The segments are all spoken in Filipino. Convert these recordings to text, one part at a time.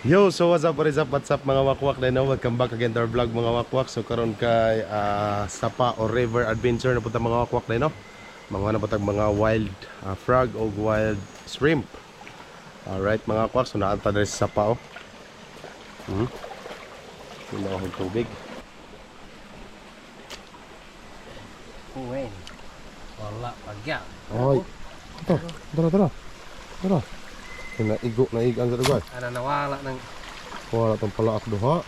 Yo, so what's up, what's up mga wakwak na no? Welcome back again to our vlog mga wakwak. So karon kay Sapa or River Adventure na punta mga wakwak na no? Mga napatag mga wild frog o wild shrimp. Alright mga wakwak, so naanta dahil sa Sapa oh. Hindi na akong tubig. Uwen. Wala pagya. Ay, ito, tara. Naigan sa lugar. Ano nawala ng Wala itong palaak duha.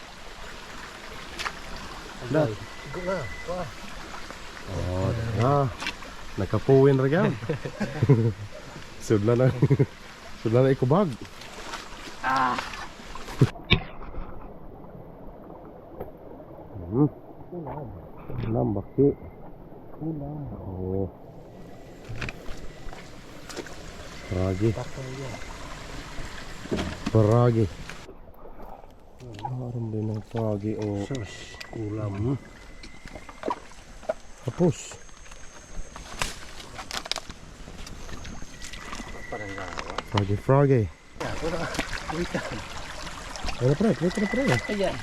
Agay. Igo na. Wah. Oh, nakapuwin ra gyud. Sudla na ikubag. Ulam baki. Oh. Paragi. Meron din ng paragi o ulam. Hapos. Froggy. Ya, wala. Wait. Ano pre? Ayan.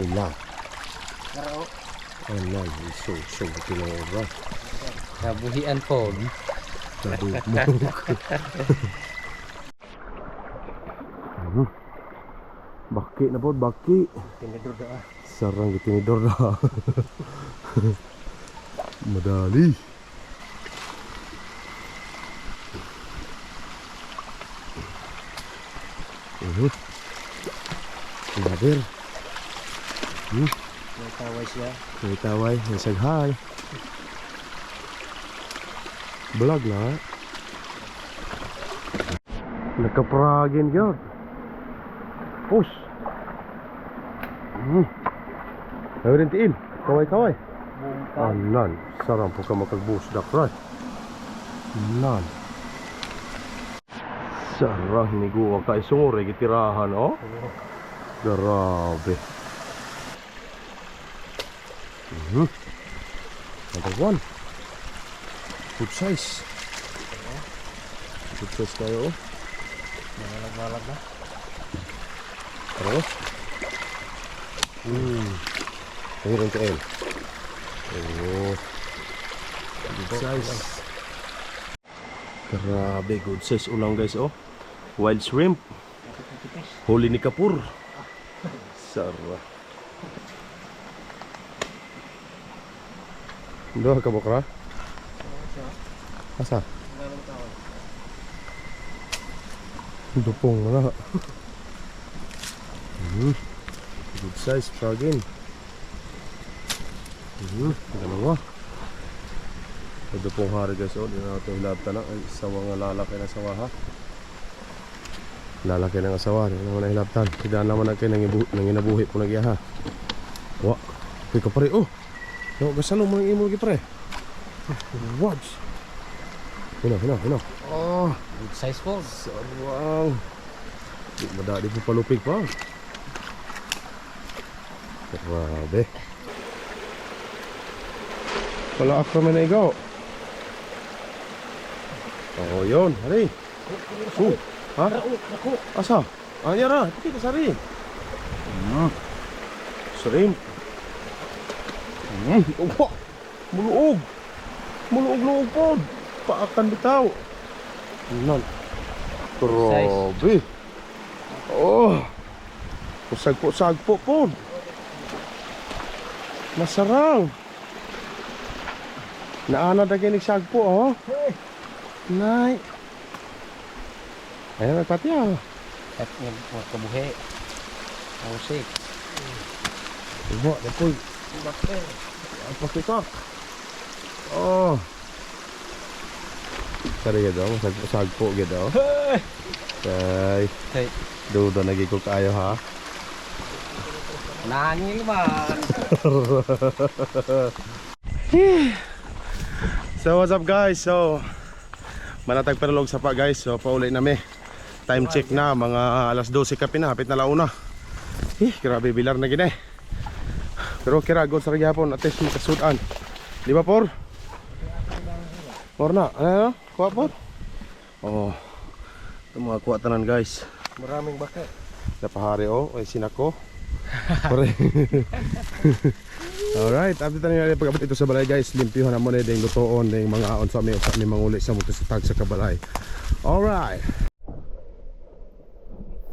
Ulam. Naro. Anan, so tinawag. Kabuhian po. Baki na po, baki. Tinidor da. Sarang gitinidor na. Madali. Laber. May taway siya. May taway, may saghay. Vlog na. Nakapragin yun. Push. Ayun tiil. Kaway. Anan. Sarang po ka makagbusdak, right? Anan. Sarang ni guwa ka isungore gitirahan, oh. Grabe. Another one. Good size. Good size tayo, oh. Malag na. Terus. Ayun tiil. Oh. Good size. Grabe, good size ulang guys, oh. Wild shrimp. Huli ni Kapur. Sarap. Doon ka bukra? Asa? Dupong na. Good size frogin. Dalawa. Dupong hari guys, oh. Di na ito hilabta na. Sawa nga lalaki na sawa ha. Lalaki ng asawa, hindi naman nahilaptan. Tidak naman na kayo nanginabuhi po nagya ha. Wah, kaya ka pare, oh. Gasalong mo ng imo lagi pare. What? Hino. Oh, good size po. Sarang. Di madali po palupig pa. Grabe. Wala ako naman na ikaw. Oh, yun. Hari. Ha? Asa? Anya ra, kita sari. Shrimp. Opo. Muluog po. Paakan bitaw. Nan. Grabe. Oh. Sagpo po. Masarang. Naana da kini sagpo, oh. Nay. Ayan nagpati ah. At kabuhi. Musik. Ibo, depoy. Bakit? Ang pakikak. Oh. Sari gado, sagpo gado. Kay. Hey. Duda lagi ko kayo ha. Nangil ba? So what's up guys? So manatag perlog sa pa guys. So pauli na mi. Time check na mga alas 12 ka pinahapit na launa. Grabe bilar na gina. Pero kira god sa gyapon at least makasudan. Di ba por? Por na. Ano? Kuha por? Oh. Ito mga kuha tanan guys. Maraming baka. Sa pahari o sinako. Pare. Alright, update na nga pag-abot ito sa balay guys. Limpyuhan na mo na yung lutoon na yung mga aon sa amin manguli sa mga sa tag sa kabalay. Alright.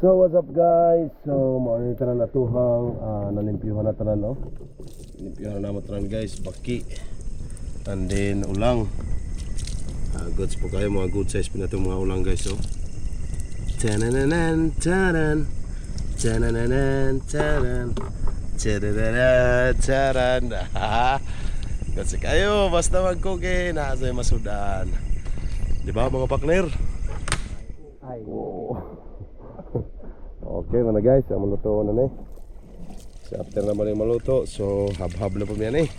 So what's up guys? So mauni tanan natuhang nalimpyuhan na tanan no. Limpyuhan na naman tanan guys, baki. And then ulang. Goods po kayo, mga good size po na itong mga ulang guys oh. Tanananan, tanan. Tanananan, tanan. Tadadada, taran. Goods kayo, basta mag-cookie, nasa masudan. Di ba mga partner? Ay. Oh. Okay mga guys, ang maluto na eh. So after naman yung maluto, so hab-hab na po yan eh.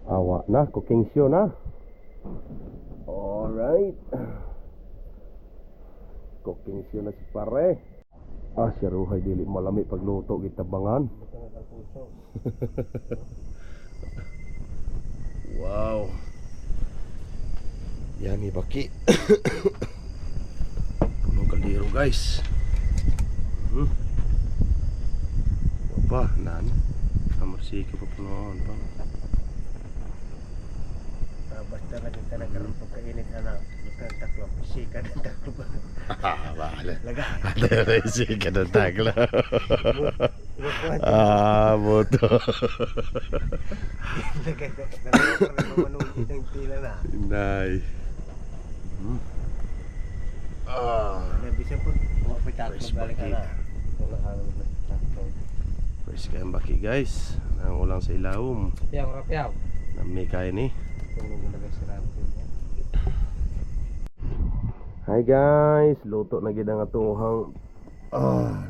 Awa na, cooking show na. Alright. Cooking show na si pare. Siya ruhay dili malami pagluto gitabangan. Wow. Yummy baki. Puno kaldero guys. Apa nan? Amarsiko pa punoon pa. Basta lagi ka nagkaroon pagkainit na taklo. Sika ng taklo ba? Bale. Laga. Ada sika ng taklo. Boto. Laga. Nalala ka na manunod ng tila na. Inay. Nabisa po. May taklo balik ka na. Wala ka na taklo. First kayang baki guys. Ang ulang sa ilawom. Rapiaw. Nami kain ni. Hi guys, luto na gid ang atuhang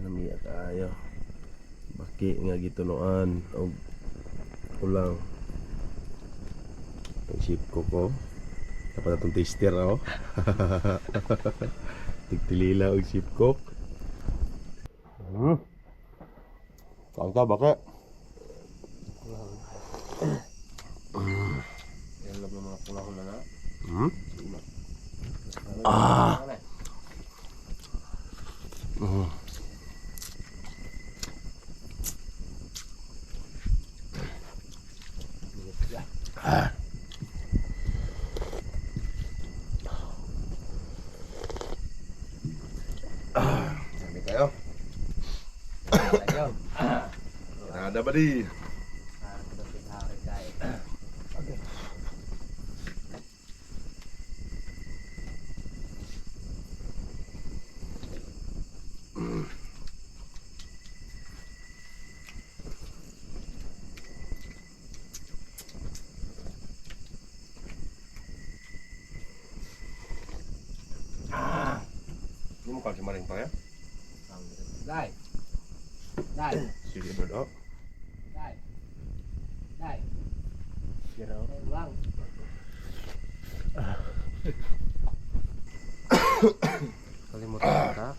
namiya kayo. Baki nga gitunoan og ulang. Ang ship ko. Dapat atong taster oh. Tigtilila og ship cook. Kaon ka baka? Yan lang mga pula-pula na. Dami kayo. Ada ba di? Ini mau kasih maring pa ya? Dai. Dai. Sige bro. Dai. Dai. Siro. Ulang. Kalimutan ka.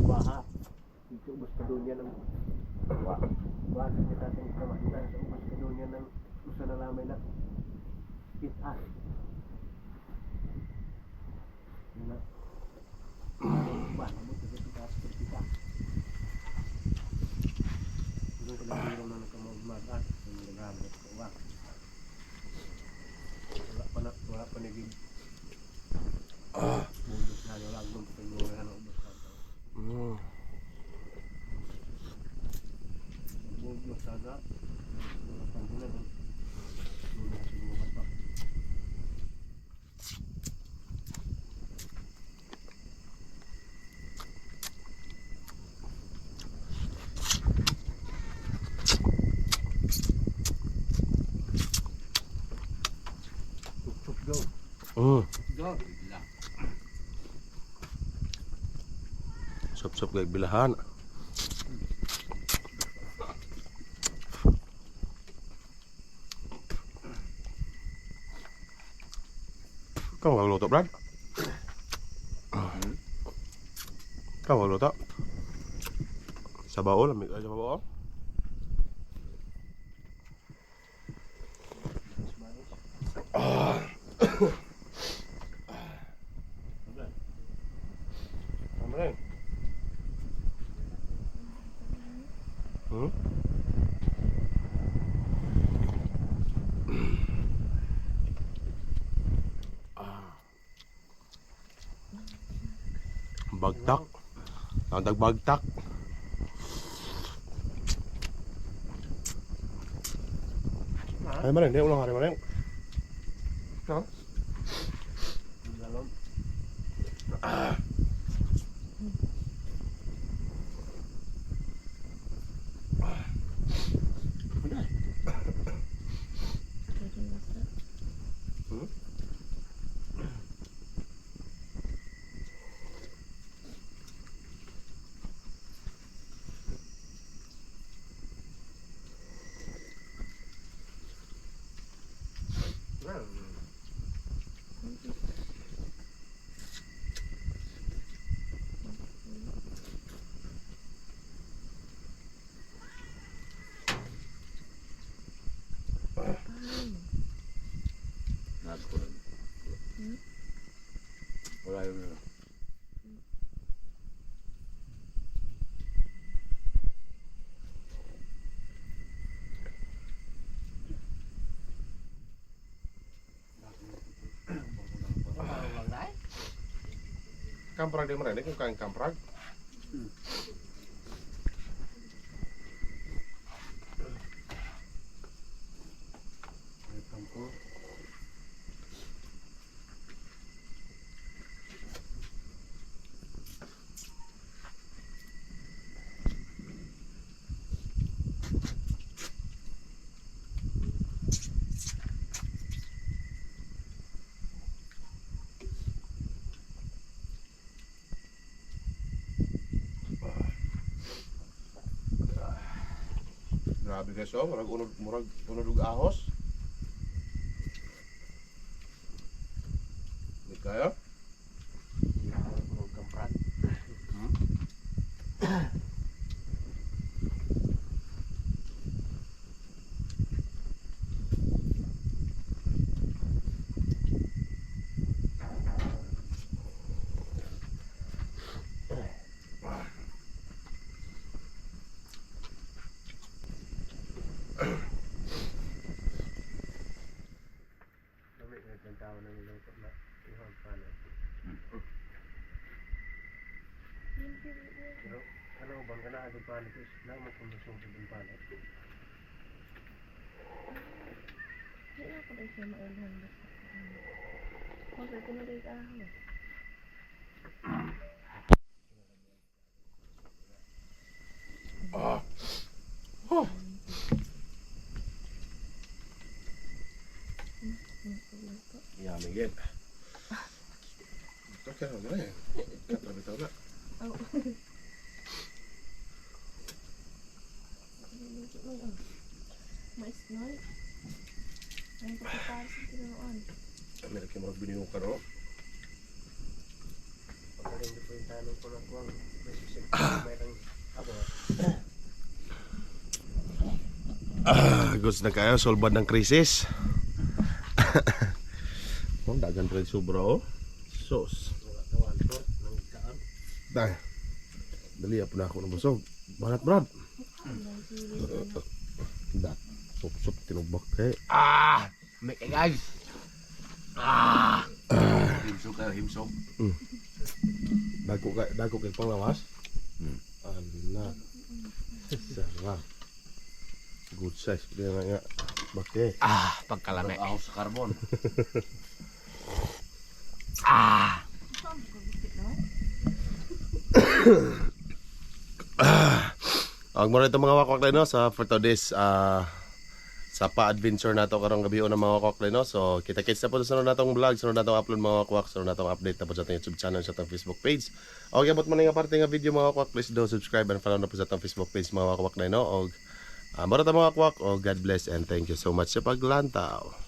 Baha. Itu ubos ka dunya ng baha sa dating kamahilan sa ubos ka dunya ng usa na lamay na itas. Na. Baha mo sa itas kita. Yung kalabiro na nakamagmagas ng nagamit ko ba. Wala pa naging budos na lang ng pagmura ng ubos ka. Budos sana. Wala pa nila. Wala siguro pa. Sup-sup kay bilahan. Kau magluto, Brad? Kau magluto? Sa baon, lamig ka sa baon? Ano rin? Hmm? Bagtak. Ang bagtak. Ay, maring, di ulang hari maring. No? Lalom. Wala yun. Kamprag di maring, kung kain kamprag. Grabe guys, oh, murag unod ahos. Di kaya? Kamprat. Lamig na yung tao na nilungkot na ihang paano. Pero ano bang ka na agad paano ito? Lang mo kung nasumpod yung paano. Hindi ako dahil siya maulhan basta. Kung sa tinuloy ka ako. Ya, Miguel. Ito kaya na eh. Katrabi na. Oh. Niluto mo yun. Mais noy. Ang pagkakasin sa tinuloan. Amerika marag biniyo ka, no? Pagkarin ko yung tanong ko na kuwang masisig mayroong ako. Goods na kayo, solban ng krisis. Oh, dagan pa rin sobra, oh. Sos. Mga kawan ko ng kaan. Dahil. Dali po na ako ng busog. Banat, Brad. Ang sili ano. Dat. Sup-sup, tinubak eh. Make it guys. Himsog kayo, himsog. Dago kay panglawas. Anak. Sarap. Good size. Kaya nga. Bakit? Pagkalami. Ahos sa carbon. Saan ko gupit naman? Ang muna ito mga wakwak tayo, no? Sa for today's sapa adventure nato karong gabi ng mga wakwak no. So kita-kits na po sa sunod natong vlog, sunod natong upload mga wakwak, sunod natong update na po sa atong YouTube channel, sa atong Facebook page. O abot man nga parte nga video mga wakwak, please do subscribe and follow na po sa atong Facebook page mga wakwak no. Og mara ta mga wakwak, o God bless and thank you so much sa paglantaw.